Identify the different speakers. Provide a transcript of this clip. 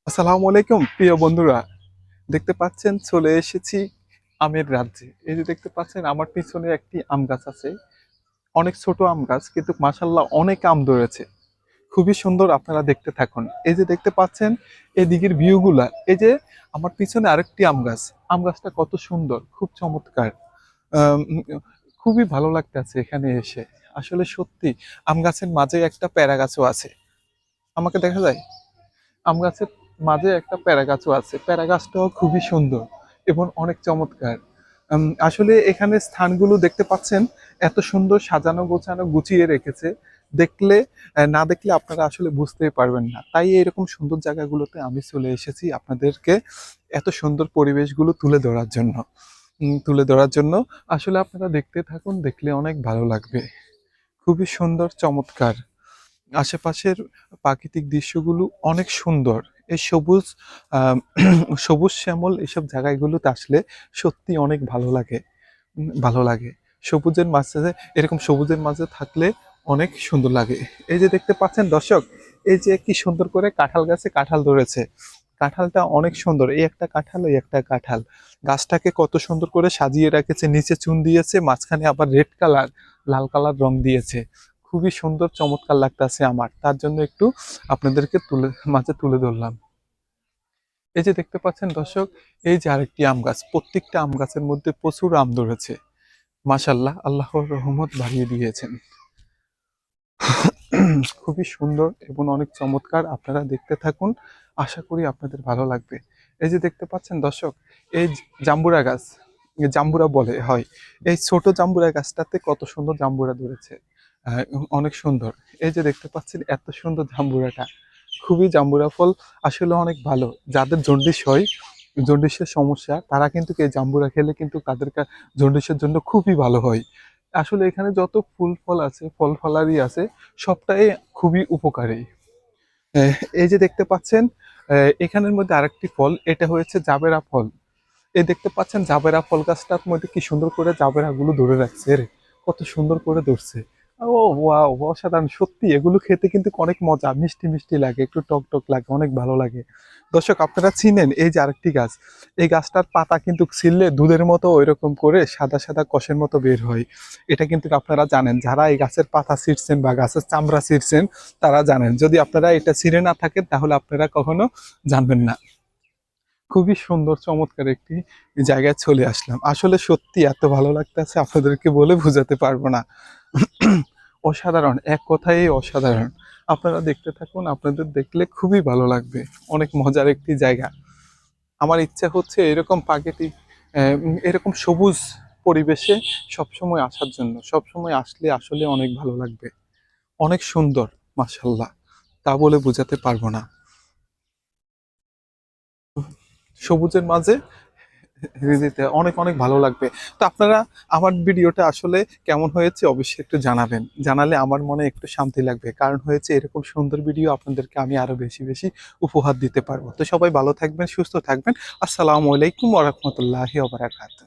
Speaker 1: আসসালামু আলাইকুম প্রিয় বন্ধুরা। দেখতে পাচ্ছেন চলে এসেছি আমের রাজ্যে। এই যে দেখতে পাচ্ছেন আমার পিছনে একটি আম গাছ আছে। অনেক ছোট আম গাছ কিন্তু মাশাআল্লাহ অনেক আম ধরেছে। খুবই সুন্দর, আপনারা দেখতে থাকুন। এই যে দেখতে পাচ্ছেন এদিকের ভিউগুলা। এই যে আমার পিছনে আরেকটি আম গাছ। আম গাছটা কত সুন্দর, খুব চমৎকার। আম খুবই ভালো লাগতেছে এখানে এসে। আসলে সত্যি আম গাছের মাঝে একটা পেয়ারা গাছও আছে। আমাকে দেখা যায়? আম গাছের মাঝে একটা প্যারা গাছও আছে। প্যারা গাছটাও খুবই সুন্দর এবং অনেক চমৎকার। আসলে এখানে স্থানগুলো দেখতে পাচ্ছেন এত সুন্দর সাজানো গোছানো গুছিয়ে রেখেছে। দেখলে না দেখলে আপনারা আসলে বুঝতেই পারবেন না। তাই এরকম সুন্দর জায়গাগুলোতে আমি চলে এসেছি আপনাদেরকে এত সুন্দর পরিবেশগুলো তুলে ধরার জন্য। আসলে আপনারা দেখতে থাকুন, দেখলে অনেক ভালো লাগবে। খুবই সুন্দর, চমৎকার। আশেপাশের প্রাকৃতিক দৃশ্যগুলো অনেক সুন্দর। এই সবুজ আহ সবুজ শ্যামল এসব জায়গাগুলোতে আসলে সত্যি অনেক ভালো লাগে। সবুজের মাঝে, এরকম সবুজের মাঝে থাকলে অনেক সুন্দর লাগে। এই যে দেখতে পাচ্ছেন দর্শক, এই যে কি সুন্দর করে কাঁঠাল গাছে কাঁঠাল ধরেছে। কাঁঠালটা অনেক সুন্দর। এই একটা কাঁঠাল, এই একটা কাঁঠাল। গাছটাকে কত সুন্দর করে সাজিয়ে রেখেছে, নিচে চুন দিয়েছে, মাঝখানে আবার রেড কালার, লাল কালার রং দিয়েছে। খুবই সুন্দর, চমৎকার লাগতেছে আমার, তার জন্য একটু আপনাদেরকে মাঝে তুলে ধরলাম। এই যে দেখতে পাচ্ছেন দর্শক, এই যে আরেকটি আম গাছ। প্রত্যেকটা আম গাছের মধ্যে প্রচুর আম ধরেছে। মাশাল্লাহ, আল্লাহর রহমত বাড়িয়ে দিয়েছেন। খুবই সুন্দর এবং অনেক চমৎকার। আপনারা দেখতে থাকুন, আশা করি আপনাদের ভালো লাগবে। এই যে দেখতে পাচ্ছেন দর্শক, এই জাম্বুরা গাছ, জাম্বুরা বলে হয়। এই ছোট জাম্বুরা গাছটাতে কত সুন্দর জাম্বুরা ধরেছে। আহ, অনেক সুন্দর। এই যে দেখতে পাচ্ছেন এত সুন্দর জাম্বুরাটা, খুবই জাম্বুরা ফল আসলে অনেক ভালো। যাদের জন্ডিস হয়, জন্ডিসের সমস্যা, তারা কিন্তু এই জাম্বুরা খেলে কিন্তু তাদের জন্ডিসের জন্য খুবই ভালো হয়। আসলে এখানে যত ফুল ফল আছে, ফল ফলারি আছে, সবটাই খুবই উপকারী। এই যে দেখতে পাচ্ছেন, এখানের মধ্যে আরেকটি ফল, এটা হয়েছে জাবেরা ফল। এই দেখতে পাচ্ছেন জাবেরা ফল গাছটার মধ্যে কি সুন্দর করে জাবেরা গুলো ধরে রাখছে রে, কত সুন্দর করে ধরছে। ও ওয়াও, অসাধারণ সত্যি। এগুলো খেতে কিন্তু অনেক মজা, মিষ্টি মিষ্টি লাগে, একটু টক টক লাগে, অনেক ভালো লাগে। দর্শক আপনারা চিনেন এই যে আরেকটি গাছ, এই গাছটার পাতা কিন্তু ছিললে দুধের মতো ওইরকম করে সাদা সাদা কষের মতো বের হয়। এটা কিন্তু আপনারা জানেন, যারা এই গাছের পাতা ছিঁড়ছেন বা গাছের চামড়া ছিঁড়ছেন তারা জানেন। যদি আপনারা এটা ছিঁড়ে না থাকেন তাহলে আপনারা কখনো জানবেন না। খুবই সুন্দর, চমৎকার একটি জায়গায় চলে আসলাম। আসলে সত্যি এত ভালো লাগতেছে, আপনাদেরকে বলে বোঝাতে পারবো না। অসাধারণ, এক কথায় অসাধারণ। আপনারা দেখতে থাকুন, আপনাদের দেখলে খুবই ভালো লাগবে। অনেক মজার একটি জায়গা। আমার ইচ্ছা হচ্ছে এরকম প্রাকৃতিক, এরকম সবুজ পরিবেশে সবসময় আসার জন্য। সবসময় আসলে আসলে অনেক ভালো লাগবে। অনেক সুন্দর, মাশাল্লাহ, তা বলে বোঝাতে পারবো না। সবুজের মাঝে দিতে অনেক অনেক ভালো লাগবে। তো আপনারা আমার ভিডিওটা আসলে কেমন হয়েছে অবশ্যই একটু জানাবেন। জানালে আমার মনে একটু শান্তি লাগবে। কারণ হয়েছে এরকম সুন্দর ভিডিও আপনাদেরকে আমি আরো বেশি বেশি উপহার দিতে পারবো। তো সবাই ভালো থাকবেন, সুস্থ থাকবেন। আসসালামু আলাইকুম ওয়া রাহমাতুল্লাহি ওয়া বারাকাতুহু।